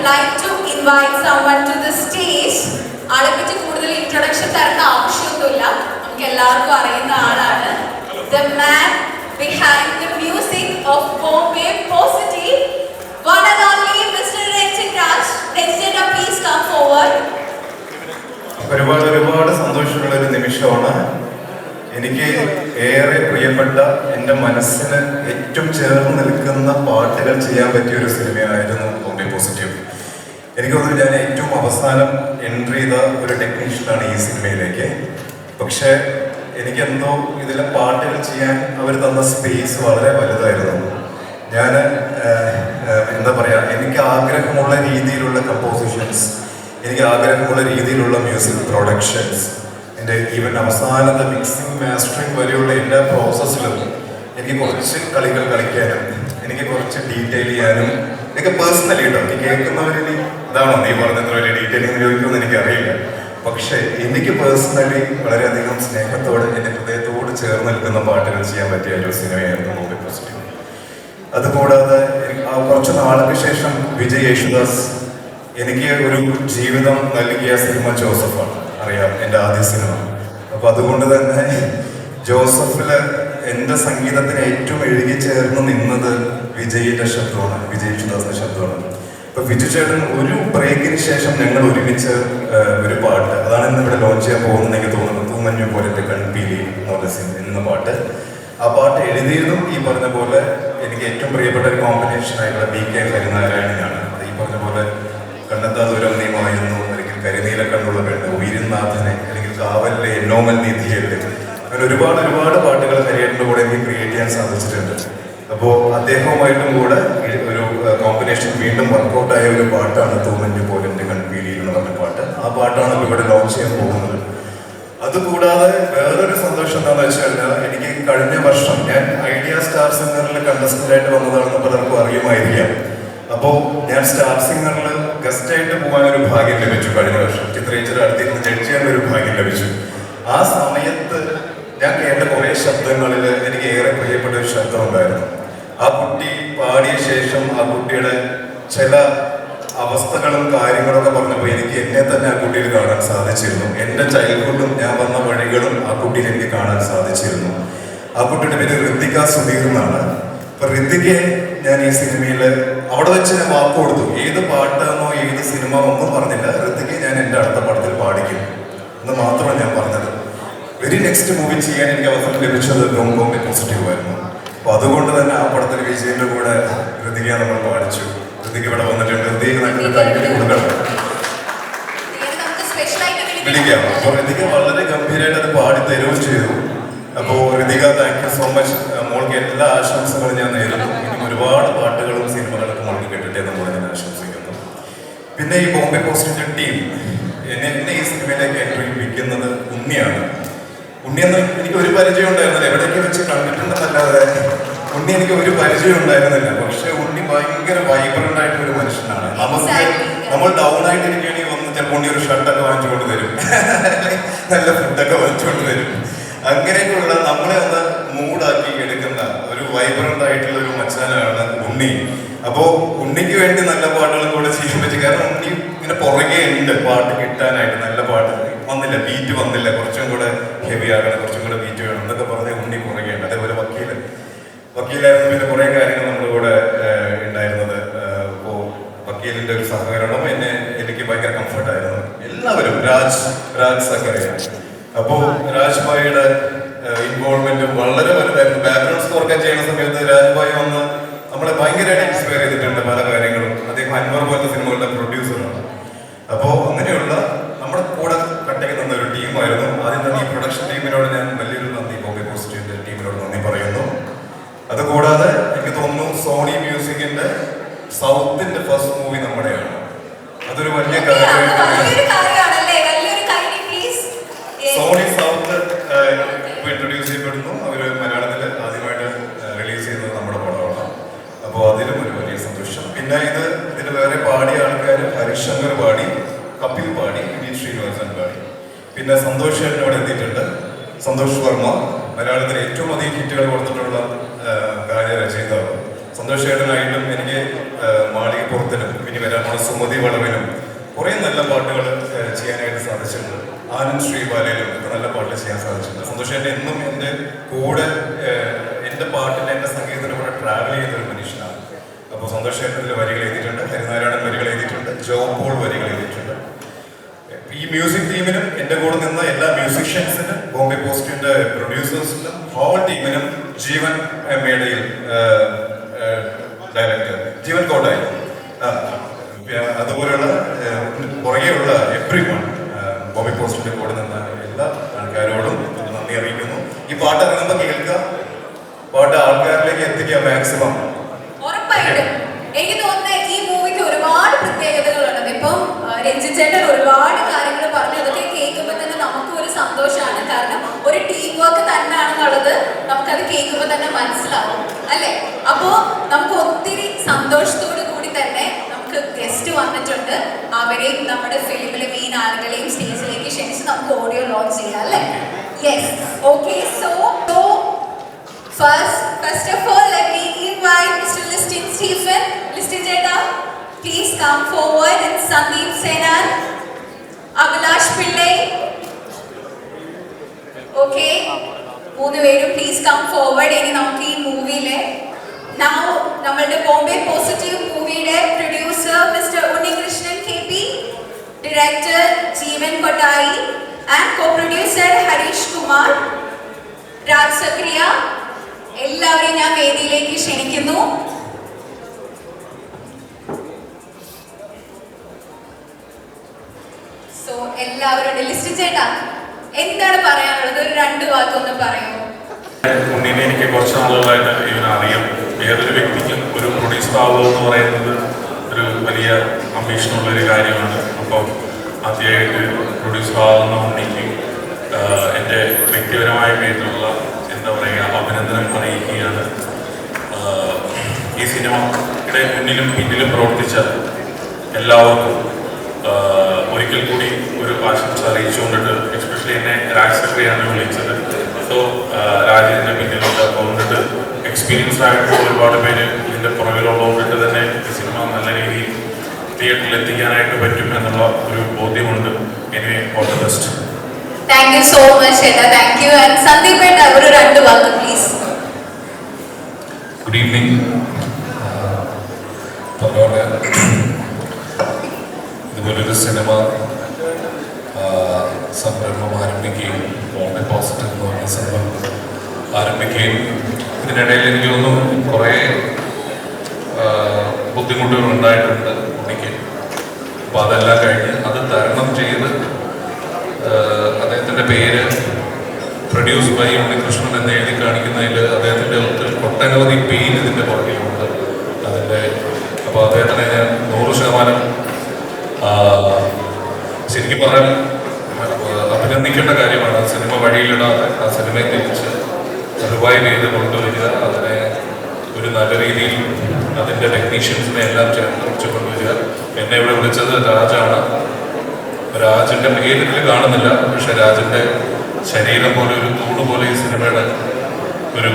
like to invite someone to the stage. ആളെ പറ്റി കൂടുതൽ ഇൻട്രൊഡക്ഷൻ തരേണ്ട ആവശ്യമൊന്നുമില്ല, നമുക്ക് എല്ലാവർക്കും അറിയുന്ന ആളാണ്. The man behind the music of Bombay Positive, one and only Mr. Ranjit Raj. Ranjit, please come forward. ഒരുപാട് സന്തോഷമുള്ള ഒരു നിമിഷമാണ്. എനിക്ക് ഏറെ പ്രിയപ്പെട്ട എൻ്റെ മനസ്സിന് ഏറ്റവും ചേർന്ന് നിൽക്കുന്ന പാട്ടുകൾ ചെയ്യാൻ പറ്റിയ ഒരു സിനിമയായിരുന്നു ബോംബെ പോസിറ്റീവ്. എനിക്ക് തോന്നുന്നു ഞാൻ ഏറ്റവും അവസാനം എൻട്രി ചെയ്ത ഒരു ടെക്നീഷ്യനാണ് ഈ സിനിമയിലേക്ക്. പക്ഷേ എനിക്കെന്തോ ഇതിലെ പാട്ടുകൾ ചെയ്യാൻ അവർ തന്ന സ്പേസ് വളരെ വലുതായിരുന്നു. ഞാൻ എന്താ പറയുക, എനിക്ക് ആഗ്രഹമുള്ള രീതിയിലുള്ള കമ്പോസിഷൻസ്, എനിക്ക് ആഗ്രഹമുള്ള രീതിയിലുള്ള മ്യൂസിക് പ്രൊഡക്ഷൻസ്, എൻ്റെ ഈവൻ അവസാനത്തെ മിക്സിങ് മാസ്റ്ററിങ് വരെയുള്ള എല്ലാ പ്രോസസ്സിലും എനിക്ക് കുറച്ച് കളികൾ കളിക്കാനും എനിക്ക് കുറച്ച് ഡീറ്റെയിൽ ചെയ്യാനും എനിക്ക് പേഴ്സണലി കേട്ടോ, എനിക്ക് കേൾക്കുന്നവരിനി ഇതാണോ നീ പറഞ്ഞത്ര വലിയ ഡീറ്റെയിലിംഗ് ചോദിക്കുമെന്ന് എനിക്കറിയില്ല. പക്ഷേ എനിക്ക് പേഴ്സണലി വളരെയധികം സ്നേഹത്തോടെ എൻ്റെ ഹൃദയത്തോട് ചേർന്ന് നിൽക്കുന്ന പാട്ടുകൾ ചെയ്യാൻ പറ്റിയ ഒരു സിനിമയായിരുന്നു ബോംബെ പോസിറ്റീവ്. അതുകൂടാതെ കുറച്ച് നാൾക്ക് ശേഷം വിജയ് യേശുദാസ് എനിക്ക് ഒരു ജീവിതം നൽകിയ സിനിമ ജോസഫാണ്. അറിയാം, എൻ്റെ ആദ്യ സിനിമ. അപ്പോൾ അതുകൊണ്ട് തന്നെ ജോസഫിൽ എൻ്റെ സംഗീതത്തിന് ഏറ്റവും എഴുതി ചേർന്ന് നിന്നത് വിജയിൻ്റെ ശബ്ദമാണ്, വിജയ് യേശുദാസിൻ്റെ ശബ്ദമാണ്. അപ്പോൾ വിജു ചേട്ടൻ ഒരു ബ്രേക്കിന് ശേഷം ഞങ്ങൾ ഒരുമിച്ച് ഒരു പാട്ട്, അതാണ് ഇന്ന് ഇവിടെ ലോഞ്ച് ചെയ്യാൻ പോകുന്നത് എനിക്ക് തോന്നുന്നത്, തൂമഞ്ഞു പോലെ കൺപീലി എന്ന പാട്ട്. ആ പാട്ട് എഴുതിയതും ഈ പറഞ്ഞ പോലെ എനിക്ക് ഏറ്റവും പ്രിയപ്പെട്ട ഒരു കോമ്പിനേഷൻ ആയിട്ടുള്ള BK ഹരിനാരായണനാണ്. അത് ഈ പറഞ്ഞ പോലെ കണ്ണെത്താ ദൂരം നീമായിരുന്നു, അല്ലെങ്കിൽ കരിനീല കണ്ണുള്ള പെണ്ണ്, ഉയരുന്നാഥനെ, അല്ലെങ്കിൽ കാവലിലെ എന്നോമൽ നിധിയല്ലേ, അങ്ങനെ ഒരുപാട് പാട്ടുകൾ ഹരിയേട്ടൻ്റെ കൂടെ എനിക്ക് ക്രിയേറ്റ് ചെയ്യാൻ സാധിച്ചിട്ടുണ്ട്. അപ്പോൾ അദ്ദേഹവുമായിട്ടും കൂടെ ഒരു കോമ്പിനേഷൻ വീണ്ടും വർക്കൗട്ടായ ഒരു പാട്ടാണ് തൂമഞ്ഞു പോലെ കൺപീലി എന്ന് പറഞ്ഞ പാട്ട്. ആ പാട്ടാണ് ഇവിടെ ലോഞ്ച് ചെയ്യാൻ പോകുന്നത്. അതുകൂടാതെ വേറൊരു സന്തോഷം എന്താണെന്ന് വെച്ച് കഴിഞ്ഞാൽ, എനിക്ക് കഴിഞ്ഞ വർഷം ഞാൻ ഐഡിയ സ്റ്റാർ സിംഗറിൽ കണ്ടസ്റ്റന്റ് ആയിട്ട് വന്നതാണെന്ന് പലർക്കും അറിയുമായിരിക്കാം. അപ്പോൾ ഞാൻ സ്റ്റാർ സിംഗറിൽ ഗസ്റ്റായിട്ട് പോകാനൊരു ഭാഗ്യം ലഭിച്ചു കഴിഞ്ഞ വർഷം. ചിത്രേച്ചിയുടെ അടുത്തിരുന്ന് ജഡ്ജ് ചെയ്യാൻ ഒരു ഭാഗ്യം ലഭിച്ചു. ആ സമയത്ത് ഞാൻ കേട്ട കുറേ ശബ്ദങ്ങളിൽ എനിക്ക് ഏറെ പ്രിയപ്പെട്ട ഒരു ശബ്ദം ഉണ്ടായിരുന്നു. ആ കുട്ടി പാടിയ ശേഷം ആ കുട്ടിയുടെ ചില അവസ്ഥകളും കാര്യങ്ങളൊക്കെ പറഞ്ഞപ്പോൾ എനിക്ക് എന്നെ തന്നെ ആ കുട്ടിയിൽ കാണാൻ സാധിച്ചിരുന്നു. എൻ്റെ ചൈൽഡ്ഹുഡും ഞാൻ വന്ന വഴികളും ആ കുട്ടിയിൽ എനിക്ക് കാണാൻ സാധിച്ചിരുന്നു. ആ കുട്ടിയുടെ പേര് ഋതിക സുധീർ എന്നാണ്. അപ്പൊ ഋതികയെ ഞാൻ ഈ സിനിമയിൽ അവിടെ വെച്ച് ഞാൻ വാക്ക് കൊടുത്തു. ഏത് പാട്ടാണോ ഏത് സിനിമ ഒന്നും പറഞ്ഞില്ല, ഋതികയെ ഞാൻ എൻ്റെ അടുത്ത പടത്തിൽ പാടിക്കും എന്ന് മാത്രമാണ് ഞാൻ പറഞ്ഞത്. വെരി നെക്സ്റ്റ് മൂവി ചെയ്യാൻ എനിക്ക് അവസരം ലഭിച്ചത് ബോംബെ പോസിറ്റീവ് ആയിരുന്നു. അപ്പൊ അതുകൊണ്ട് തന്നെ ആ പടത്തിൽ വിജയന്റെ കൂടെ ഋതികയെ നമ്മൾ പാടിച്ചു. ഋതിക ഇവിടെ വന്നിട്ടുണ്ട്. ഋതിക നാട്ടിൽ കൈകളി കൊടുക്കണം വിളിക്കാം. അപ്പൊ ഋതിക വളരെ ഗംഭീരമായിട്ട് അത് പാടി തരുകയും ചെയ്തു. അപ്പോൾ Ritika, thank you so much. മോൾക്ക് എല്ലാ ആശംസകളും ഞാൻ നേരുന്നു. ഇനി ഒരുപാട് പാട്ടുകളും സിനിമകളൊക്കെ മോൾക്ക് കേട്ടിട്ടേ നമ്മൾ ഞാൻ ആശംസിക്കുന്നു. പിന്നെ ഈ ബോംബെ പോസിറ്റീവ് ടീം എന്നെ ഈ സിനിമയിലേക്ക് എൻട്രി വിളിക്കുന്നത് ഉണ്ണിയാണ്. ഉണ്ണിയെന്ന് എനിക്ക് ഒരു പരിചയം ഉണ്ടായിരുന്നില്ല, എവിടെയൊക്കെ വെച്ച് കണ്ടിട്ടുണ്ടെന്നല്ലാതെ ഉണ്ണി എനിക്ക് ഒരു പരിചയം ഉണ്ടായിരുന്നില്ല. പക്ഷെ ഉണ്ണി ഭയങ്കര വൈബ്രന്റ് ആയിട്ടുള്ള ഒരു മനുഷ്യനാണ്. നമ്മൾ ഡൗൺ ആയിട്ടിരിക്കുകയാണെങ്കിൽ വന്ന് ചിലപ്പോൾ ഉണ്ണി ഒരു ഷർട്ടൊക്കെ വാങ്ങിച്ചുകൊണ്ട് തരും, നല്ല ഫുഡൊക്കെ വാങ്ങിച്ചുകൊണ്ട് തരും. അങ്ങനെയൊക്കെയുള്ള നമ്മളെ ഒന്ന് മൂഡാക്കി എടുക്കുന്ന ഒരു വൈബ്രന്റ് ആയിട്ടുള്ള ഒരു മച്ചാനാണ് ഉണ്ണി. അപ്പോൾ ഉണ്ണിക്ക് വേണ്ടി നല്ല പാട്ടുകൾ കൂടെ ചെയ്യാൻ പറ്റും. കാരണം ഉണ്ണി ഇങ്ങനെ പുറകെ ഉണ്ട് പാട്ട് കിട്ടാനായിട്ട്. നല്ല പാട്ട് വന്നില്ല, ബീറ്റ് വന്നില്ല, കുറച്ചും കൂടെ ഹെവി ആകണം, കുറച്ചും കൂടെ ബീറ്റ് വേണം എന്നൊക്കെ പറഞ്ഞ് ഉണ്ണി പുറകെ ഉണ്ട്. അതേപോലെ വക്കീലായിരുന്നു. പിന്നെ കുറേ കാര്യങ്ങൾ നമ്മുടെ കൂടെ ഉണ്ടായിരുന്നത്. ഇപ്പോൾ വക്കീലിന്റെ ഒരു സഹകരണം എനിക്ക് ഭയങ്കര കംഫർട്ടായിരുന്നു. എല്ലാവരും രാജ് സക്കറിയ. അപ്പോൾ രാജ് ഭായിയുടെ ഇൻവോൾവ്മെന്റും വളരെ വലുതായിരുന്നു. ബാക്ക്ഗ്രൗണ്ട് സ്കോർ ചെയ്യുന്ന സമയത്ത് രാജ് ഭായി വന്ന് നമ്മളെ ഭയങ്കരമായിട്ട് ഇൻസ്പയർ ചെയ്തിട്ടുണ്ട് പല കാര്യങ്ങളും. അദ്ദേഹം അൻവർ പോലത്തെ സിനിമകളുടെ പ്രൊഡ്യൂസറാണ്. അപ്പോൾ അങ്ങനെയുള്ള നമ്മുടെ കൂടെ കട്ടയ്ക്ക് തന്ന ഒരു ടീമായിരുന്നു. ആദ്യം തന്നെ ഈ പ്രൊഡക്ഷൻ ടീമിനോട് ഞാൻ വലിയൊരു നന്ദി, ബോംബെ പോസിറ്റീവിന്റെ ടീമിനോട് നന്ദി പറയുന്നു. അതുകൂടാതെ എനിക്ക് തോന്നുന്നു സോണി മ്യൂസിക്കിന്റെ സൗത്തിന്റെ ഫസ്റ്റ് മൂവി നമ്മുടെയാണ്. അതൊരു വലിയ സോണി സൗത്ത് ഇൻട്രൊഡ്യൂസ് ചെയ്യപ്പെടുന്നു. അവർ മലയാളത്തിൽ ആദ്യമായിട്ട് റിലീസ് ചെയ്യുന്നത് നമ്മുടെ പടമാണ്. അപ്പോൾ അതിലും ഒരു വലിയ സന്തോഷം. പിന്നെ ഇതിന് വേറെ പാടിയ ആൾക്കാർ ഹരിശങ്കർ പാടി, കപിൽ പാടി, വിനീത് ശ്രീനിവാസൻ പാടി. പിന്നെ സന്തോഷ് ചേട്ടനോട് എത്തിയിട്ടുണ്ട്. സന്തോഷ് വർമ്മ മലയാളത്തിൽ ഏറ്റവും അധികം ഹിറ്റുകൾ കൊടുത്തിട്ടുള്ള ഗാനരചയിതാവ് സന്തോഷേട്ടനായിട്ടും എനിക്ക് മാളികപ്പുറത്തിനും ഇനി വരാൻ പോണ സുമതി വളവിനും കുറേ നല്ല പാട്ടുകൾ ചെയ്യാനായിട്ട് സാധിച്ചിട്ടുണ്ട്. ആനന്ദ് ശ്രീബാലയിലും ഒക്കെ നല്ല പാട്ടുകൾ ചെയ്യാൻ സാധിച്ചിട്ടുണ്ട്. സന്തോഷേട്ടൻ എന്നും എൻ്റെ കൂടെ എൻ്റെ പാട്ടിൻ്റെ എൻ്റെ സംഗീതത്തിൻ്റെ കൂടെ ട്രാവൽ ചെയ്യുന്ന ഒരു മനുഷ്യനാണ്. അപ്പോൾ സന്തോഷേട്ടൻ്റെ വരികൾ എഴുതിയിട്ടുണ്ട്, ഹരിനാരായണൻ വരികൾ എഴുതിയിട്ടുണ്ട്, ജോ പോൾ വരികൾ എഴുതിയിട്ടുണ്ട്. ഈ മ്യൂസിക് ടീമിനും എൻ്റെ കൂടെ നിന്ന എല്ലാ മ്യൂസിഷ്യൻസിനും, ബോംബെ പോസിറ്റീവിൻ്റെ പ്രൊഡ്യൂസേഴ്സിനും, ഹോൾ ടീമിനും, ജീവൻ മേടയിൽ ഡയറക്ടർ ജീവൻ കോട്ടായി, അതുപോലെയുള്ള പുറകെയുള്ള എവ്രി വൺ, ബോംബെ പോസ്റ്റിന്റെ കൂടെ നിന്ന എല്ലാ ആൾക്കാരോടും നന്ദി അറിയിക്കുന്നു. ഈ പാട്ട് ഇറങ്ങുമ്പോൾ കേൾക്കുക, പാട്ട് ആൾക്കാരിലേക്ക് എത്തിക്കുക മാക്സിമം. ഉറപ്പായിട്ടും എനിക്ക് തോന്നുന്നത് ഈ മൂവിക്ക് ഒരുപാട് പ്രത്യേകതകളുണ്ട്. ഇപ്പം രഞ്ജിത് ചേട്ടൻ ഒരുപാട് കാര്യങ്ങൾ പറഞ്ഞു, അതൊക്കെ കേൾക്കുമ്പോൾ തന്നെ നമുക്ക് ഒരു സന്തോഷമാണ്. കാരണം ഒരു ടീം വർക്ക് തന്നെയാണെന്നുള്ളത് നമുക്കത് കേൾക്കുമ്പോൾ തന്നെ മനസ്സിലാവും അല്ലേ? അപ്പോൾ നമുക്ക് ഒത്തിരി സന്തോഷത്തോടു കൂടി തന്നെ നമുക്ക് ഗസ്റ്റ് വന്നിട്ടുണ്ട്. അവരെയും നമ്മുടെ ഫിലിമിലെ മെയിൻ ആളുകളെയും സ്റ്റേജിലേക്ക് ക്ഷണിച്ച് നമുക്ക് ഓഡിയോ ലോഞ്ച് ചെയ്യാം അല്ലേ? Yes, okay. So first of all, let me invite Mr. Liston Stephen. Liston Jeta, please come forward, and Sandeep Senan, Abhilash Pillai. Okay, മൂന്ന് പേരും please come forward. ഇനി നമുക്ക് ഈ മൂവിയിലെ now നമ്മളുടെ ബോംബെ പോസിറ്റീവ് മൂവിയുടെ producer mister Unnikrishnan KP, director Jeevan Kottayi and co producer Harish Kumar, Raj Sakriya, എല്ലാവരെയും ഞാൻ വേദിയിലേക്ക് ക്ഷണിക്കുന്നു. സോ എല്ലാവരുടെ ലിസ്റ്റ് ചേട്ടാ എന്താണ് പറയാനുള്ളത്? ഒരു 2 വാക്കൊന്ന് പറയൂ. ഉണ്ണിനെ എനിക്ക് കുറച്ച് നാളുകളായിട്ട് ഇവനെ അറിയാം. ഏതൊരു വ്യക്തിക്കും ഒരു പ്രൊഡ്യൂസർ ആവുക എന്ന് പറയുന്നത് ഒരു വലിയ അംബീഷനുള്ളൊരു കാര്യമാണ്. അപ്പം ആദ്യമായിട്ട് പ്രൊഡ്യൂസർ ആവുന്ന ഉണ്ണിക്ക് എൻ്റെ വ്യക്തിപരമായിട്ടുള്ള എന്താ പറയുക അഭിനന്ദനം അറിയിക്കുകയാണ്. ഈ സിനിമയുടെ മുന്നിലും പിന്നിലും പ്രവർത്തിച്ച എല്ലാവർക്കും ഒരിക്കൽ കൂടി ഒരു ആശംസ അറിയിച്ചുകൊണ്ടിട്ട്, എസ്പെഷ്യലി എന്നെ രാജ് സെക്രട്ടറിയാണ് വിളിച്ചത്. സോ രാജ്യത്തിൻ്റെ പിന്നിലുണ്ട്. അതുകൊണ്ടിട്ട് എക്സ്പീരിയൻസ്ഡ് ആയിട്ടുള്ള ഒരുപാട് പേര് ഇതിൻ്റെ പുറകിലുള്ളതുകൊണ്ടിട്ട് തന്നെ ഈ സിനിമ നല്ല രീതിയിൽ തിയേറ്ററിൽ എത്തിക്കാനായിട്ട് പറ്റും എന്നുള്ള ഒരു ബോധ്യമുണ്ട്. Anyway, all the best. Thank you so much ചേട്ടാ. Thank you. ആൻഡ് സന്ദീപ് ഏട്ടാ ഒരു 2 വാക്ക് പ്ലീസ്. Good evening. അതുപോലെ ഇതുപോലൊരു സിനിമ സംരംഭം ആരംഭിക്കുകയും ബോംബെ പോസിറ്റീവ് എന്ന് പറഞ്ഞ സിനിമ ആരംഭിക്കുകയും ഇതിനിടയിൽ എനിക്ക് തോന്നുന്നു കുറേ ബുദ്ധിമുട്ടുകൾ ഉണ്ടായിട്ടുണ്ട് ഉണ്ണിക്ക്. അപ്പോൾ അതെല്ലാം കഴിഞ്ഞ് അത് തരണം ചെയ്ത് അദ്ദേഹത്തിൻ്റെ പേര് പ്രൊഡ്യൂസ് ബൈ ഉണ്ണികൃഷ്ണൻ എന്ന് എഴുതി കാണിക്കുന്നതിൽ അദ്ദേഹത്തിൻ്റെ ഒട്ടനവധി പെയിൻ ഇതിൻ്റെ പുറകിലുണ്ട്. അതിൻ്റെ അപ്പോൾ അദ്ദേഹത്തിനെ ഞാൻ 100% ശരിക്കും പറഞ്ഞാൽ അഭിനന്ദിക്കേണ്ട കാര്യമാണ്. സിനിമ വഴിയിലിടാതെ ആ സിനിമയെ തിരിച്ച് റിവൈവ് ചെയ്ത് കൊണ്ടുവരിക, അതിനെ ഒരു നല്ല രീതിയിൽ അതിൻ്റെ ടെക്നീഷ്യൻസിനെ എല്ലാം ചേർത്ത് കൊണ്ടുവരിക. എന്നെ ഇവിടെ വിളിച്ചത് രാജാണ്. രാജിൻ്റെ പേരിൽ കാണുന്നില്ല, പക്ഷെ രാജിൻ്റെ ശരീരം പോലെ ഒരു തൂണ് പോലെ ഈ സിനിമയുടെ ഒരു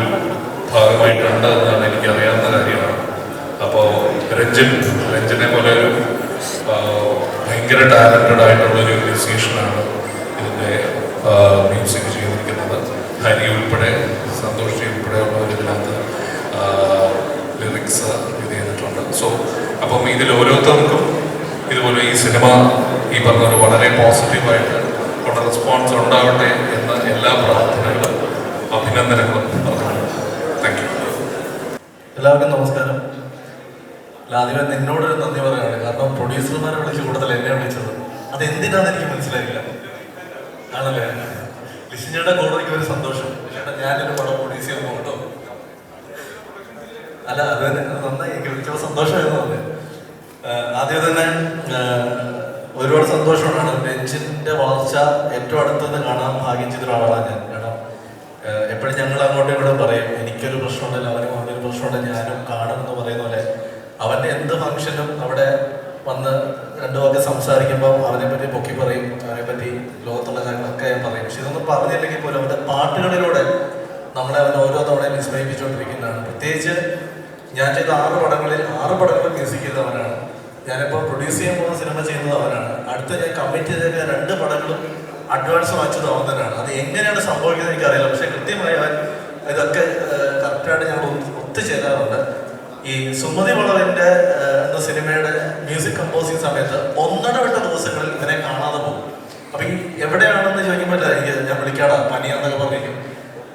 ഭാഗമായിട്ടുണ്ട് എന്നാണ് എനിക്കറിയാവുന്ന കാര്യമാണ്. അപ്പോൾ രഞ്ജിനെ പോലെ ഒരു ഭയങ്കര ടാലൻറ്റഡ് ആയിട്ടുള്ളൊരു മ്യൂസീഷ്യനാണ് ഇതിൻ്റെ മ്യൂസിക് ചെയ്തിരിക്കുന്നത്. ഹരി ഉൾപ്പെടെ, സന്തോഷ് ഉൾപ്പെടെയുള്ളവർ ഇതിനകത്ത് ലിറിക്സ് ഇത് ചെയ്തിട്ടുണ്ട്. സോ അപ്പം ഇതിൽ ഓരോരുത്തർക്കും ഇതുപോലെ ഈ സിനിമ ഈ പറഞ്ഞ വളരെ പോസിറ്റീവായിട്ട് ഉള്ള റെസ്പോൺസ് ഉണ്ടാവട്ടെ എന്ന എല്ലാ പ്രാർത്ഥനകളും അഭിനന്ദനങ്ങളും പറഞ്ഞു. Thank you. എല്ലാവർക്കും നമസ്കാരം. ആദ്യമേ നിന്നോടൊരു നന്ദി പറയുകയാണ്. കാരണം പ്രൊഡ്യൂസർമാരെ വിളിച്ച് കൂടുതൽ എന്നെ വിളിച്ചത് അതെന്തിനാണെന്ന് എനിക്ക് മനസ്സിലായില്ല. ആണല്ലേ? ലിഷിനയുടെ കൂടെ എനിക്ക് ഒരു സന്തോഷം. ചേട്ടാ ഞാനൊരു പടം പ്രൊഡ്യൂസ് ചെയ്യുന്ന കേട്ടോ. അല്ല അത് തന്നെ നന്നായി, എനിക്ക് വിളിച്ചപ്പോൾ സന്തോഷമായിരുന്നു. അതെ, ആദ്യം തന്നെ ഒരുപാട് സന്തോഷമാണ്. രഞ്ജിന്റെ വളർച്ച ഏറ്റവും അടുത്തുനിന്ന് കാണാൻ ഭാഗ്യം ചെയ്ത ഒരാളാണ് ഞാൻ. കാരണം എപ്പോഴും ഞങ്ങൾ അങ്ങോട്ടും ഇവിടെ പറയും, എനിക്കൊരു പ്രശ്നമുണ്ടല്ലോ അവനും അവനൊരു പ്രശ്നമുണ്ടെങ്കിൽ ഞാനും കാണുമെന്ന് പറയുന്ന പോലെ അവൻ്റെ എന്ത് ഫംഗ്ഷനും അവിടെ വന്ന് 2 വാക്ക് സംസാരിക്കുമ്പോൾ അവനെപ്പറ്റി പൊക്കി പറയും, അവനെപ്പറ്റി ലോകത്തുള്ള കാര്യങ്ങളൊക്കെ ഞാൻ പറയും. പക്ഷെ ഇതൊന്നും പറഞ്ഞില്ലെങ്കിൽ പോലും അവൻ്റെ പാട്ടുകളിലൂടെ നമ്മളെ അവൻ ഓരോ തവണയും വിസ്മയിപ്പിച്ചുകൊണ്ടിരിക്കുന്നതാണ്. പ്രത്യേകിച്ച് ഞാൻ ചെയ്ത 6 പടങ്ങളിൽ 6 പടങ്ങൾ മ്യൂസിക് ചെയ്തവനാണ്. ഞാനിപ്പോൾ പ്രൊഡ്യൂസ് ചെയ്യാൻ പോകുന്ന സിനിമ ചെയ്യുന്നത് അവനാണ്. അടുത്ത ഞാൻ കമ്മിറ്റ് ചെയ്ത 2 പടങ്ങളും അഡ്വാൻസ് വാങ്ങിച്ചത് അവൻ തന്നെയാണ്. അത് എങ്ങനെയാണ് സംഭവിക്കുന്നത് എനിക്കറിയില്ല. പക്ഷെ കൃത്യമായി അവൻ ഇതൊക്കെ കറക്റ്റായിട്ട് ഞങ്ങൾ ഒത്തുചേരാറുണ്ട്. ഈ സുമതി വളവിൻ്റെ എന്ന സിനിമയുടെ മ്യൂസിക് കമ്പോസിങ് സമയത്ത് 1.5 ദിവസങ്ങളിൽ ഇവനെ കാണാതെ പോകും. അപ്പം ഈ എവിടെയാണെന്ന് ചോദിക്കുമ്പോൾ ഞാൻ വിളിക്കാടാ പനിയാന്നൊക്കെ പറഞ്ഞിരിക്കും.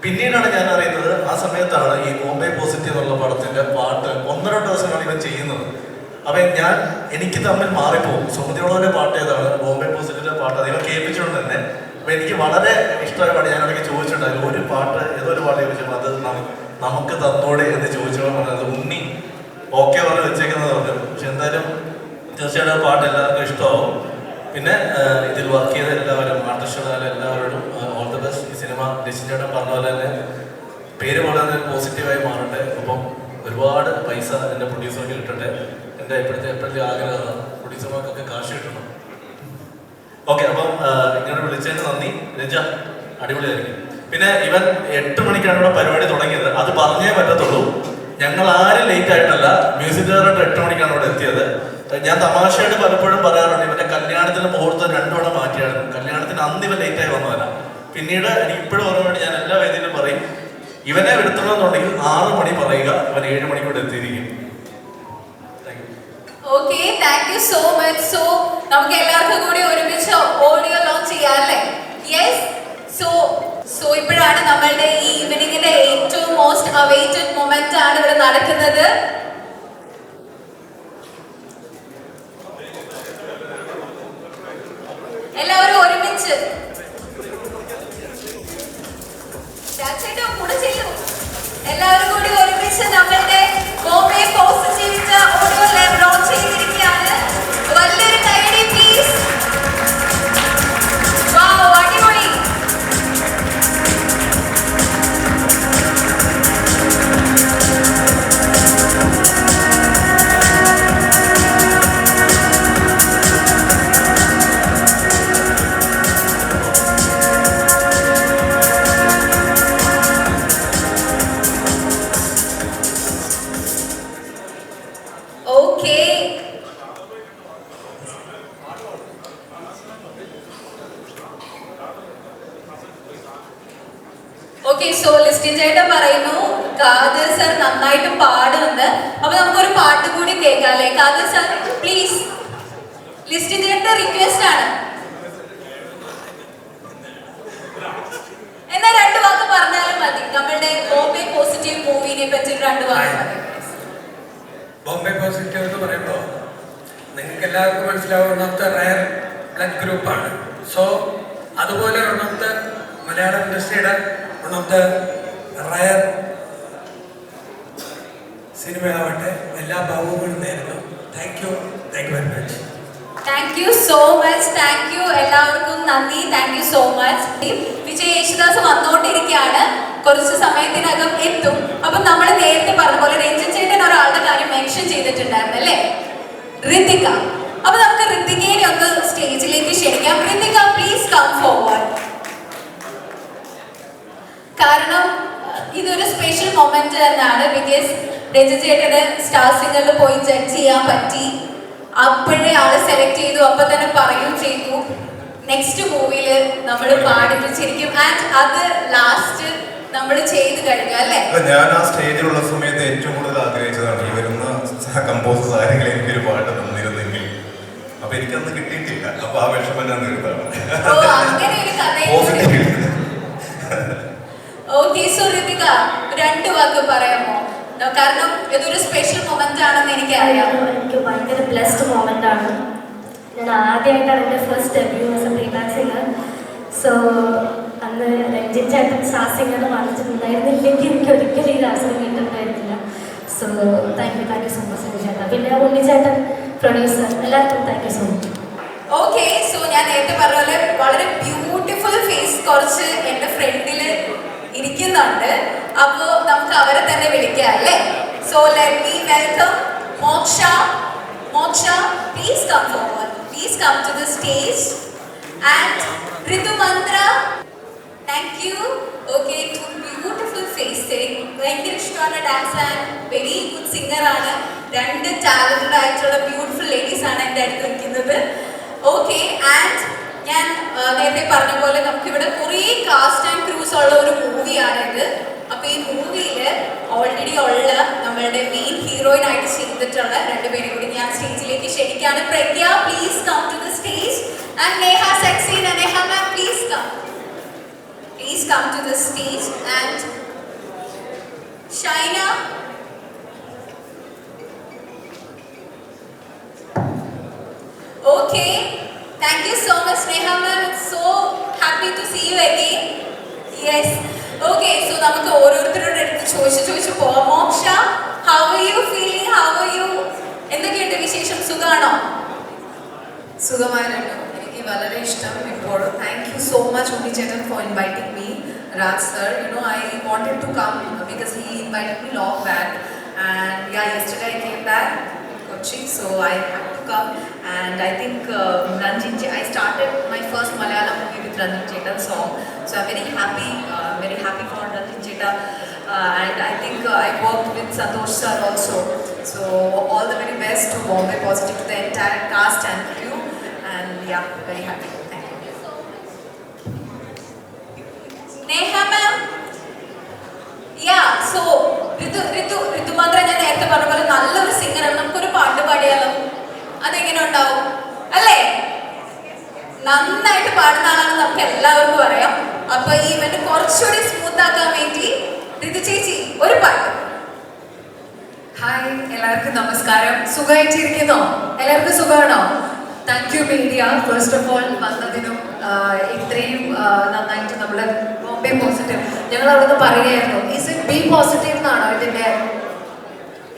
പിന്നീടാണ് ഞാൻ അറിയുന്നത് ആ സമയത്താണ് ഈ ബോംബെ പോസിറ്റീവ് എന്നുള്ള പടത്തിന്റെ പാട്ട് 1.5 ദിവസമാണ് ഇവൻ ചെയ്യുന്നത്. അപ്പം എനിക്ക് തമ്മിൽ മാറിപ്പോകും. സുമതിയോടെ പാട്ട് ഏതാണ്, ബോംബെ പോസിറ്റീവിന്റെ പാട്ട് അത് ഇവൻ കേൾപ്പിച്ചുകൊണ്ട് തന്നെ. അപ്പം എനിക്ക് വളരെ ഇഷ്ടമായ പാട്ട് ഞാൻ ഇടയ്ക്ക് ചോദിച്ചിട്ടുണ്ടായിരുന്നു. ഒരു പാട്ട് ഏതൊരു പാട്ട് ചോദിച്ചപ്പോൾ അത് നമുക്ക് തന്നോടെ എന്ന് ചോദിച്ചപ്പോൾ പറഞ്ഞത് ഉണ്ണി ഓക്കെ പറഞ്ഞ് വെച്ചേക്കുന്നത് പറഞ്ഞു. പക്ഷെ എന്തായാലും തീർച്ചയായിട്ടും ആ പാട്ട് എല്ലാവർക്കും ഇഷ്ടമാവും. പിന്നെ ഇതിൽ വർക്ക് ചെയ്ത എല്ലാവരും ആർട്ടിസ്റ്റുകളായാലും എല്ലാവരോടും ഓൾ ദി ബെസ്റ്റ്. ഈ സിനിമ രചിച്ചേട്ടൻ പറഞ്ഞ പോലെ തന്നെ പേര് വളരെ പോസിറ്റീവായി മാറട്ടെ. അപ്പം ഒരുപാട് പൈസ എൻ്റെ പ്രൊഡ്യൂസർക്ക് കിട്ടട്ടെ. എൻ്റെ എപ്പോഴത്തെ ആഗ്രഹമാണ് പ്രൊഡ്യൂസർമാർക്കൊക്കെ കാശ് കിട്ടണം. ഓക്കെ, അപ്പം ഇങ്ങനെ വിളിച്ചതിന് നന്ദി രജ, അടിപൊളിയായിരിക്കും. പിന്നെ ഇവൻ 8 മണിക്കാണ് ഇവിടെ പരിപാടി തുടങ്ങിയത്. അത് പറഞ്ഞേ പറ്റത്തുള്ളൂ. ഞങ്ങൾ ആരും ലേറ്റ് ആയിട്ടല്ല, മ്യൂസിക് ഡയറക്ടർ 8 മണിക്കാണ് ഇവിടെ എത്തിയത്. ഞാൻ തമാശയായിട്ട് പലപ്പോഴും പറയാറുണ്ട് ഇവന്റെ കല്യാണത്തിന് മുഹൂർത്തം 2 തവണ മാറ്റിയാണ്. കല്യാണത്തിന് അന്ന് ഇവൻ ലേറ്റായി വന്നതല്ല. പിന്നീട് എനിക്ക് ഇപ്പോഴും ഓർമ്മയുണ്ട്, ഞാൻ എല്ലാ വേദിയിലും പറയും ഇവനെ എടുത്തണമെന്നുണ്ടെങ്കിൽ 6 മണി പറയുക, ഇവൻ 7 മണിക്കൂടെ എത്തിയിരിക്കും. Okay, thank you so much. So നമുക്ക് എല്ലാവർക്കും കൂടി ഒരുമിച്ച് ഓഡിയോ ലോഞ്ച് ചെയ്യാം അല്ലേ? യെസ്. സോ ഇപ്പോഴാണ് നമ്മളുടെ ഈ ഈവനിങ്ങിന്റെ ഏറ്റവും മോസ്റ്റ് അവൈറ്റഡ് മൊമെന്റ് ആണ് ഇവിടെ നടക്കുന്നത്. എല്ലാവരും ഒരുമിച്ച് കൂടെ ചെയ്യും. എല്ലാവരും കൂടി ഒരുമിച്ച് നമ്മളുടെ ബോംബെ പോസിറ്റീവിന്റെ ഓഡിയോ ലോഞ്ച് ചെയ്തിരിക്കുകയാണ്. വലിയൊരു കൈയടി പ്ലീസ്. വൗ, അടിപൊളി. ഓക്കെ, സോ ലിസ്റ്റിൻ ചേട്ടൻ പറയുന്നു കാദർ സർ നന്നായിട്ട് പാടുന്നുണ്ട്. അപ്പൊ നമുക്കൊരു പാട്ട് കൂടി കേൾക്കാം അല്ലേ? Kader sir please. ലിസ്റ്റിൻ ചേട്ടന്റെ റിക്വസ്റ്റ് ആണ്. എന്നാ 2 വാക്ക് പറഞ്ഞാലും മതി. നമ്മളുടെ ബോംബെ പോസിറ്റീവ് മൂവിനെ പറ്റി 2 വാക്ക്. ബോംബെ പോസിറ്റീവ് എന്ന് പറയുമ്പോൾ നിങ്ങൾക്ക് എല്ലാവർക്കും മനസ്സിലാവും ഒന്നാമത്തെ റയർ ബ്ലഡ് ഗ്രൂപ്പാണ്. സോ അതുപോലെ ഒന്നാമത്തെ മലയാളം ഇൻഡസ്ട്രിയുടെ വൺ ഓഫ് ദ റയർ സിനിമയാവട്ടെ. എല്ലാ ഭാവങ്ങളും നേരുന്നു. Thank you very much. Thank you so much. Thank you എല്ലാവർക്കും നന്ദി. Thank you so much. Vijay Yesudas വന്നുകൊണ്ടിരിക്കുകയാണ്, കുറച്ച് സമയത്തിനകം എത്തും. അപ്പൊ നമ്മൾ നേരത്തെ പറഞ്ഞ പോലെ രഞ്ജൻ ചേട്ടൻ ഒരാളുടെ കാര്യം മെൻഷൻ ചെയ്തിട്ടുണ്ടായിരുന്നു അല്ലേ? ഋതിക. അപ്പൊ നമുക്ക് ഋതികയെ ഒന്ന് സ്റ്റേജിലേക്ക് ക്ഷണിക്കാം. Ritika please come forward. കാരണം ഇതൊരു സ്പെഷ്യൽ മൊമെന്റ് തന്നെയാണ്. ബിക്കോസ് രഞ്ജൻ ചേട്ടന് സ്റ്റാർ സിംഗറിൽ പോയി ജഡ്ജ് ചെയ്യാൻ പറ്റി. അപ്പോഴേ ആള് സെലക്ട് ചെയ്തു, അപ്പൊ തന്നെ പറയുകയും ചെയ്തു നെക്സ്റ്റ് മൂവിയില് നമ്മൾ പാടിപ്പിച്ചിരിക്കും. ആൻഡ് അത് ലാസ്റ്റ് നമ്മൾ ചെയ്ത് കഴിഞ്ഞു അല്ലേ? ഞാൻ ആ സ്റ്റേജിലുള്ള സമയത്ത് ഏറ്റവും കൂടുതൽ ആഗ്രഹിച്ചതാണ് ഈ വരുന്ന കമ്പോസേഴ്സ് ആരെങ്കിലും എനിക്കൊരു പാട്ട് തന്നിരുന്നെങ്കിൽ. അപ്പൊ എനിക്കന്ന് കിട്ടിയിട്ടില്ല. അപ്പൊ ആ വിഷമം ഞാൻ തീർത്താണ്. അങ്ങനെ ഒരു കഥ. ഓക്കെ, സോ ഋതിക 2 വാക്ക് പറയാമോ? കാരണം ഇതൊരു സ്പെഷ്യൽ മൊമെന്റ് ആണെന്ന് എനിക്കറിയാം. എനിക്ക് ഭയങ്കര ബ്ലെസ്ഡ് മൊമെന്റ് ആണ്. ഞാൻ ആദ്യമായിട്ടാണ് എൻ്റെ first debut as A playback singer. So അന്ന് രഞ്ജിൻ ചേട്ടൻ സ്റ്റാർ സിംഗർ വന്നിട്ടുണ്ടായിരുന്നില്ലെങ്കിൽ എനിക്ക് ഒരിക്കലും ഈ അവസരം കിട്ടുന്നുണ്ടായിരുന്നില്ല. So thank you so much Ranjin ചേട്ടൻ. പിന്നെ ഉണ്ണിച്ചേട്ടൻ പ്രൊഡ്യൂസർ, എല്ലാവർക്കും thank you so much. Okay, so ഞാൻ നേരത്തെ പറഞ്ഞ പോലെ വളരെ ബ്യൂട്ടിഫുൾ ഫേസ് കുറച്ച് എൻ്റെ ഫ്രണ്ടിൽ ഇരിക്കുന്നുണ്ട്. അപ്പോ നമുക്ക് അവരെ തന്നെ വിളിക്കാം അല്ലേ? So let me welcome Moksha. Moksha, please come forward. Please come to the stage. And Rithumanthra. Thank you. Okay, two beautiful stage. ഭയങ്കര ഇഷ്ടമാണ് dance and very good singer ആണ്. രണ്ട് ടാലന്റഡ് ആയിട്ടുള്ള ബ്യൂട്ടിഫുൾ ലേഡീസ് ആണ് എൻ്റെ അടുത്ത് നിൽക്കുന്നത്. ഓക്കെ, ആൻഡ് ഞാൻ നേരത്തെ പറഞ്ഞ പോലെ നമുക്കിവിടെ കുറേ കാസ്റ്റ് ആൻഡ് ക്രൂസ് ഉള്ള ഒരു മൂവിയാണ് ഇത്. അപ്പൊ ഈ മൂവിയിൽ ഓൾറെഡി ഉള്ള നമ്മളുടെ മെയിൻ ഹീറോയിൻ ആയിട്ട് ചെയ്തിട്ടുള്ള രണ്ടുപേരും കൂടി ഞാൻ സ്റ്റേജിലേക്ക് ക്ഷണിക്കാണ്. Pragya, please come to the stage. And Neha Saxena, Neha ma'am please come. Please come to the stage. And Shaina. Okay, thank you so much Neha ma'am. It's so happy to see you again. Yes. Okay, so നമുക്ക് ഓരോരുത്തരുടെ അടുത്ത് ചോദിച്ചു പോവാം. മോക്ഷ, how are you feeling? How are you? എന്തൊക്കെയുണ്ട് വിശേഷം? സുഖാണോ? സുഖമായിരുന്നു. എനിക്ക് വളരെ ഇഷ്ടം ഇപ്പോൾ. താങ്ക് യു സോ മച്ച് ഉണ്ണി ചേട്ടൻ for inviting me. Raj sir, you know, I wanted to come because he invited me long back, and yeah, yesterday I came back Kochi, so I had to come. And I think Ranjit, I started my first Malayalam movie with Ranjit Cheta song, so I'm very happy for Ranjit Cheta. And I think I worked with Santosh sir also, so all the very best to Bombay Positive, to the entire cast and crew, and yeah, very happy. Neha ma'am. Yeah, so ഋതു മാത്രം ഞാൻ നേരത്തെ പറഞ്ഞ പോലെ നല്ലൊരു സിംഗറാണ്. നമുക്കൊരു പാട്ട് പാടിയാലോ? അതെങ്ങനെ ഉണ്ടാവും അല്ലേ? നന്നായിട്ട് പാടുന്ന ആളാണെന്ന് നമുക്ക് എല്ലാവർക്കും അറിയാം. അപ്പൊ ഈ ഇവന്റ് കുറച്ചുകൂടി സ്മൂത്ത് ആക്കാൻ വേണ്ടി ഋതു ചേച്ചി ഒരു പാട്ട്. ഹായ്, എല്ലാവർക്കും നമസ്കാരം. സുഖമായിട്ടിരിക്കുന്നോ? എല്ലാവർക്കും സുഖമാണോ? Thank you media, first of all വന്നതിനും ഇത്രയും നന്നായിട്ട് നമ്മൾ ബോംബെ പോസിറ്റീവ് ഞങ്ങൾ അവിടെ നിന്ന് പറയുകയായിരുന്നു. ഈസ് ഇറ്റ് ബി പോസിറ്റീവ് എന്നാണോ ഇതിൻ്റെ?